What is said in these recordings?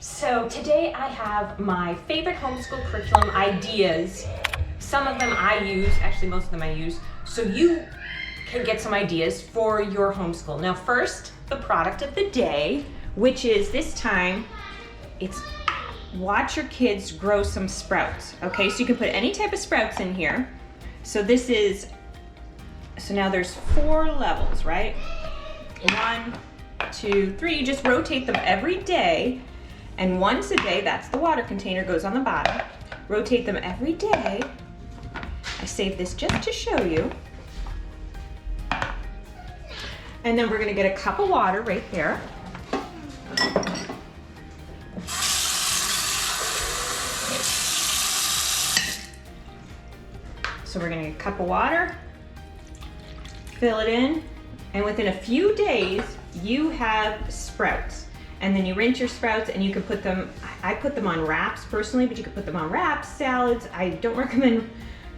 So today I have my favorite homeschool curriculum ideas. Some of them I use, actually most of them I use, so you can get some ideas for your homeschool. Now first, the product of the day, which is this time, it's watch your kids grow some sprouts. Okay, so you can put any type of sprouts in here. So now there's 4 levels, right? 1, 2, 3, you just rotate them every day. And once a day, that's the water container, goes on the bottom. Rotate them every day. I saved this just to show you. And then we're gonna get a cup of water right there. So we're gonna get a cup of water, fill it in, and within a few days, you have sprouts. And then you rinse your sprouts and you can put them, I put them on wraps personally, but you can put them on wraps, salads. I don't recommend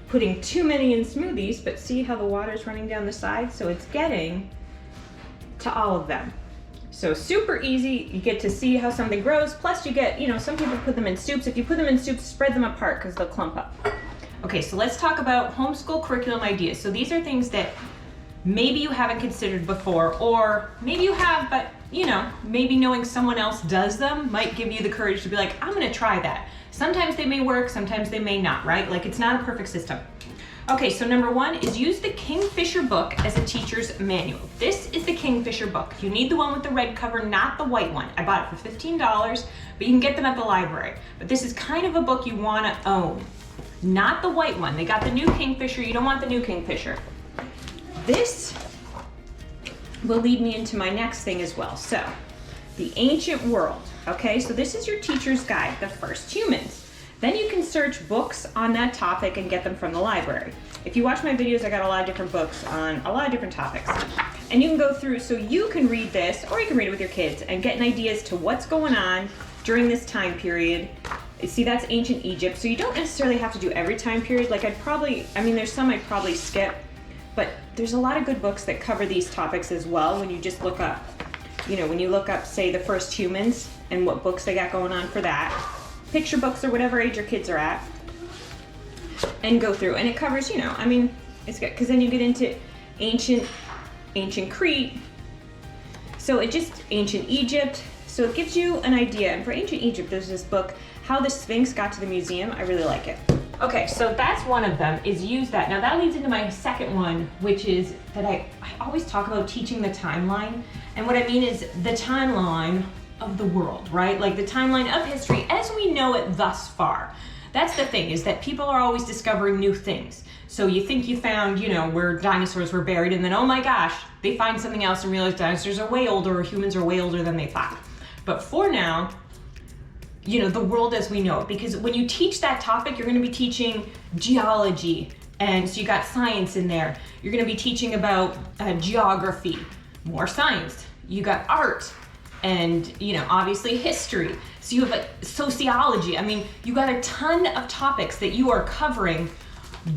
putting too many in smoothies, but see how the water's running down the side? So it's getting to all of them. So super easy, you get to see how something grows, plus you get, some people put them in soups. If you put them in soups, spread them apart because they'll clump up. Okay, so let's talk about homeschool curriculum ideas. So these are things that maybe you haven't considered before, or maybe you have, but maybe knowing someone else does them might give you the courage to be like, I'm gonna try that. Sometimes they may work, sometimes they may not, right? Like it's not a perfect system. Okay, so number 1 is use the Kingfisher book as a teacher's manual. This is the Kingfisher book. You need the one with the red cover, not the white one. I bought it for $15, but you can get them at the library. But this is kind of a book you wanna own, not the white one. They got the new Kingfisher, you don't want the new Kingfisher. This will lead me into my next thing as well. So, the ancient world, okay? So this is your teacher's guide, the first humans. Then you can search books on that topic and get them from the library. If you watch my videos, I got a lot of different books on a lot of different topics. And you can go through, so you can read this, or you can read it with your kids and get an idea as to what's going on during this time period. See, that's ancient Egypt, so you don't necessarily have to do every time period. Like there's some I'd probably skip, but there's a lot of good books that cover these topics as well when you just look up, when you look up, say, the first humans and what books they got going on for that. Picture books or whatever age your kids are at. And go through. And it covers, it's good. Because then you get into ancient Crete. So ancient Egypt. So it gives you an idea. And for ancient Egypt, there's this book, How the Sphinx Got to the Museum. I really like it. Okay, so that's one of them, is use that. Now that leads into my second one, which is that I always talk about teaching the timeline. And what I mean is the timeline of the world, right? Like the timeline of history as we know it thus far. That's the thing, is that people are always discovering new things. So you think you found, where dinosaurs were buried, and then, oh my gosh, they find something else and realize dinosaurs are way older, or humans are way older than they thought. But for now, the world as we know it, because when you teach that topic, you're going to be teaching geology, and so you got science in there. You're going to be teaching about geography, more science. You got art, and obviously history. So you have sociology. You got a ton of topics that you are covering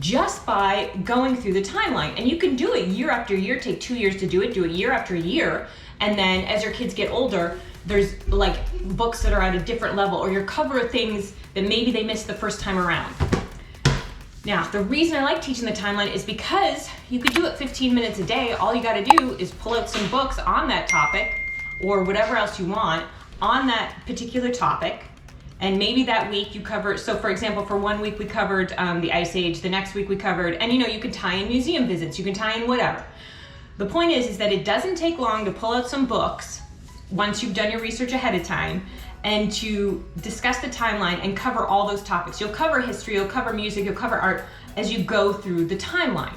just by going through the timeline, and you can do it year after year. Take 2 years to do it year after year, and then as your kids get older, there's like books that are at a different level, or you're covering things that maybe they missed the first time around. Now, the reason I like teaching the timeline is because you could do it 15 minutes a day. All you gotta do is pull out some books on that topic, or whatever else you want on that particular topic. And maybe that week you cover, so for example, for 1 week we covered the Ice Age, the next week we covered, and you can tie in museum visits, you can tie in whatever. The point is that it doesn't take long to pull out some books once you've done your research ahead of time, and to discuss the timeline and cover all those topics. You'll cover history, you'll cover music, you'll cover art as you go through the timeline.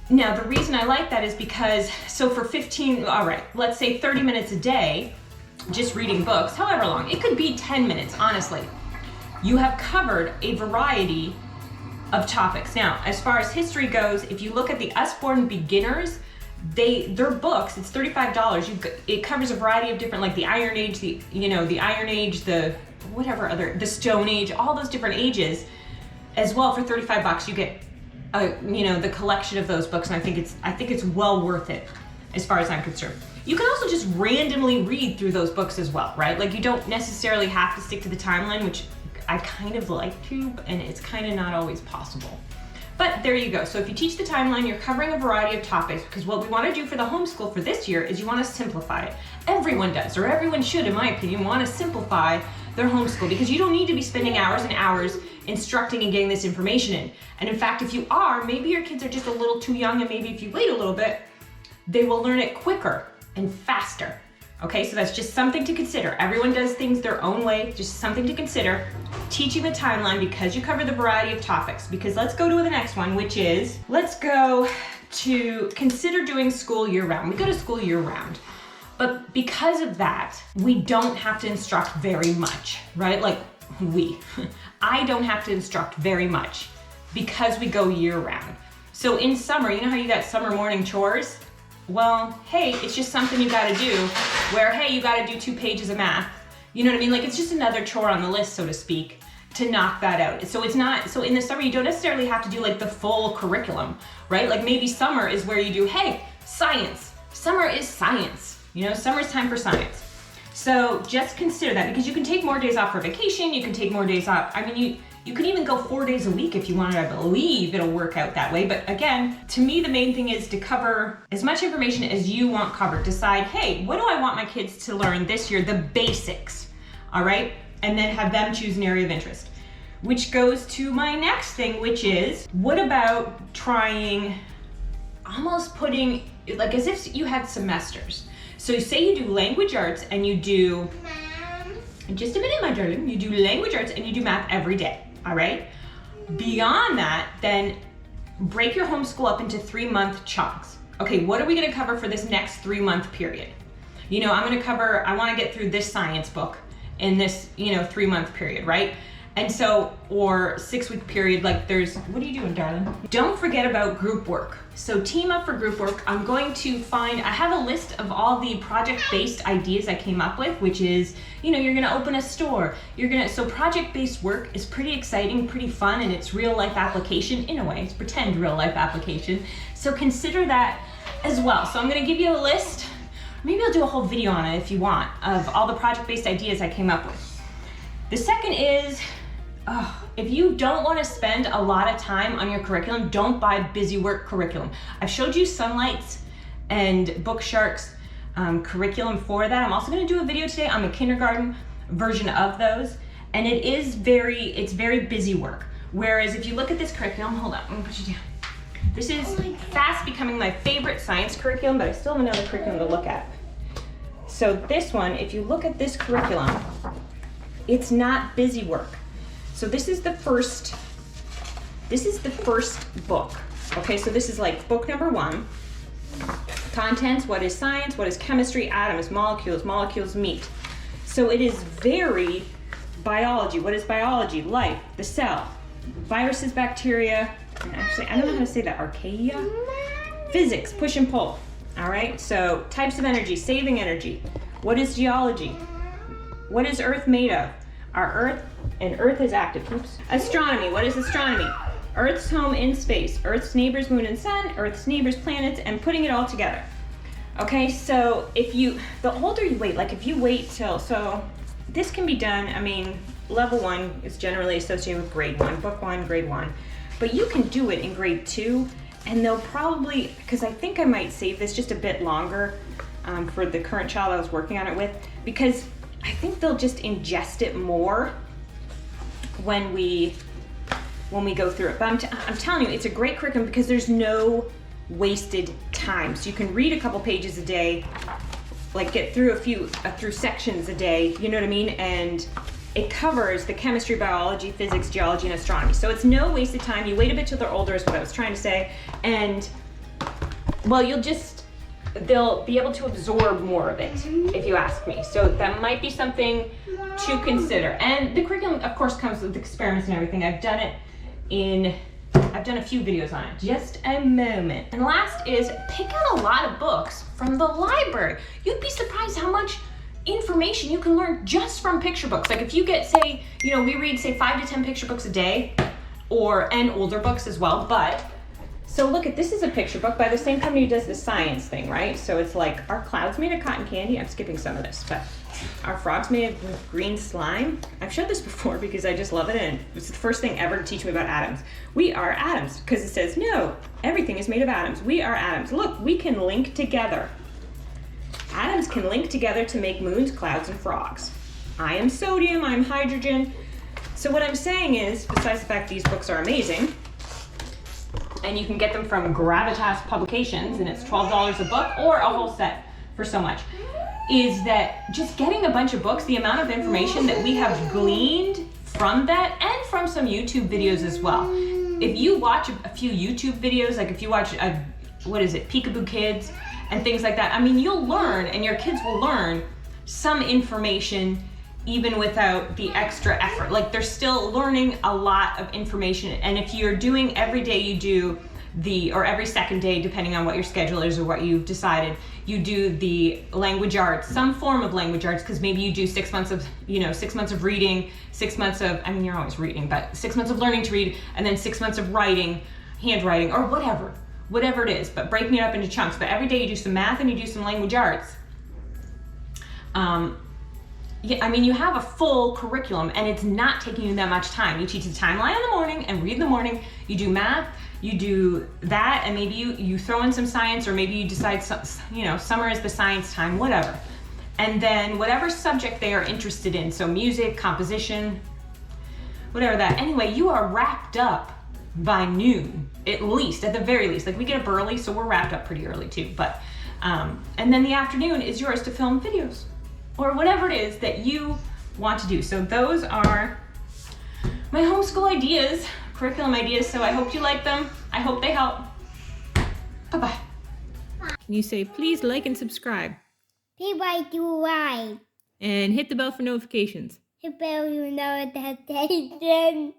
Now, the reason I like that is because, so for let's say 30 minutes a day, just reading books, however long, it could be 10 minutes, honestly. You have covered a variety of topics. Now, as far as history goes, if you look at the Usborne Beginners, their books, it's $35. It covers a variety of different, like the Iron Age, the Iron Age, the Stone Age, all those different ages as well. For $35, you get the collection of those books, and I think it's well worth it. as far as I'm concerned. You can also just randomly read through those books as well, right? Like you don't necessarily have to stick to the timeline, which I kind of like to, and it's kind of not always possible. But there you go. So if you teach the timeline, you're covering a variety of topics, because what we want to do for the homeschool for this year is you want to simplify it. Everyone does, or everyone should, in my opinion, want to simplify their homeschool, because you don't need to be spending hours and hours instructing and getting this information in. And in fact, if you are, maybe your kids are just a little too young, and maybe if you wait a little bit, they will learn it quicker and faster. Okay, so that's just something to consider. Everyone does things their own way, just something to consider. Teaching the timeline because you cover the variety of topics. Because let's go to the next one, which is, let's go to consider doing school year round. We go to school year round. But because of that, we don't have to instruct very much, right? Like I don't have to instruct very much because we go year round. So in summer, you know how you got summer morning chores? Well, hey, it's just something you gotta do where, hey, you gotta do 2 pages of math. You know what I mean? Like it's just another chore on the list, so to speak, to knock that out. So it's not, so in the summer, you don't necessarily have to do like the full curriculum, right? Like maybe summer is where you do, hey, science. Summer is science. You know, summer's time for science. So just consider that, because you can take more days off for vacation, you can take more days off. I mean, you can even go 4 days a week if you wanted. I believe it'll work out that way. But again, to me, the main thing is to cover as much information as you want covered. Decide, hey, what do I want my kids to learn this year? The basics, all right? And then have them choose an area of interest. Which goes to my next thing, which is, what about trying, almost putting, like as if you had semesters. So say you do language arts and you do, just a minute, my darling, you do language arts and you do math every day. All right. Beyond that, then break your homeschool up into 3-month chunks. Okay, what are we going to cover for this next 3-month period? You know, I'm going to cover, I want to get through this science book in this, 3-month period, right? And so, or 6-week period, like there's, what are you doing, darling? Don't forget about group work. So team up for group work. I'm going to find, I have a list of all the project-based ideas I came up with, which is, you're gonna open a store. So project-based work is pretty exciting, pretty fun, and it's real life application in a way. It's pretend real life application. So consider that as well. So I'm gonna give you a list. Maybe I'll do a whole video on it if you want, of all the project-based ideas I came up with. The second is, if you don't want to spend a lot of time on your curriculum, don't buy busywork curriculum. I've showed you Sunlight's and Bookshark's curriculum for that. I'm also going to do a video today on the kindergarten version of those, and it's very busy work. Whereas if you look at this curriculum, hold on, I'm going to put you down. This is fast becoming my favorite science curriculum, but I still have another curriculum to look at. So this one, if you look at this curriculum, it's not busy work. So this is the first book. Okay, so this is like book number 1. Contents, what is science, what is chemistry, atoms, molecules meet. So it is very biology. What is biology? Life, the cell, viruses, bacteria, and actually, I don't know how to say that, archaea? Physics, push and pull. All right, so types of energy, saving energy. What is geology? What is Earth made of? Our Earth, and Earth is active. Oops. Astronomy, what is astronomy? Earth's home in space, Earth's neighbors, moon and sun, Earth's neighbors, planets, and putting it all together. Okay, so the older you wait, like if you wait till, so this can be done, level 1 is generally associated with grade 1, book 1, grade 1, but you can do it in grade 2, and they'll probably, because I think I might save this just a bit longer for the current child I was working on it with, because I think they'll just ingest it more when we go through it. But I'm telling you, it's a great curriculum because there's no wasted time. So you can read a couple pages a day, like get through through sections a day, you know what I mean? And it covers the chemistry, biology, physics, geology, and astronomy. So it's no wasted time. You wait a bit till they're older is what I was trying to say. And well, they'll be able to absorb more of it, if you ask me. So that might be something to consider. And the curriculum, of course, comes with experiments and everything. I've done a few videos on it. Just a moment. And last is pick out a lot of books from the library. You'd be surprised how much information you can learn just from picture books. Like if you get, say, we read, say, 5 to 10 picture books a day, and older books as well, but So look this is a picture book by the same company who does the science thing, right? So it's like, are clouds made of cotton candy? I'm skipping some of this, but are frogs made of green slime? I've showed this before because I just love it, and it's the first thing ever to teach me about atoms. We are atoms, because it says, no, everything is made of atoms. We are atoms. Look, we can link together. Atoms can link together to make moons, clouds, and frogs. I am sodium, I'm hydrogen. So what I'm saying is, besides the fact these books are amazing, and you can get them from Gravitas Publications, and it's $12 a book, or a whole set for so much, is that just getting a bunch of books, the amount of information that we have gleaned from that, and from some YouTube videos as well. If you watch a few YouTube videos, like if you watch, Peekaboo Kids, and things like that, I mean, you'll learn, and your kids will learn some information even without the extra effort. Like, they're still learning a lot of information, and if you're doing every day you do or every second day, depending on what your schedule is or what you've decided, you do the language arts, some form of language arts, because maybe you do 6 months of, 6 months of reading, 6 months of, I mean, you're always reading, but 6 months of learning to read, and then 6 months of writing, handwriting, or whatever it is, but breaking it up into chunks. But every day you do some math and you do some language arts. You have a full curriculum, and it's not taking you that much time. You teach the timeline in the morning and read in the morning. You do math, you do that, and maybe you throw in some science, or maybe you decide, summer is the science time, whatever. And then whatever subject they are interested in, so music, composition, whatever that. Anyway, you are wrapped up by noon, at the very least. Like, we get up early, so we're wrapped up pretty early too. But and then the afternoon is yours to film videos, or whatever it is that you want to do. So those are my homeschool ideas, curriculum ideas. So I hope you like them. I hope they help. Bye-bye. You say, please like and subscribe. Please like to like. And hit the bell for notifications. Hit the bell for notifications.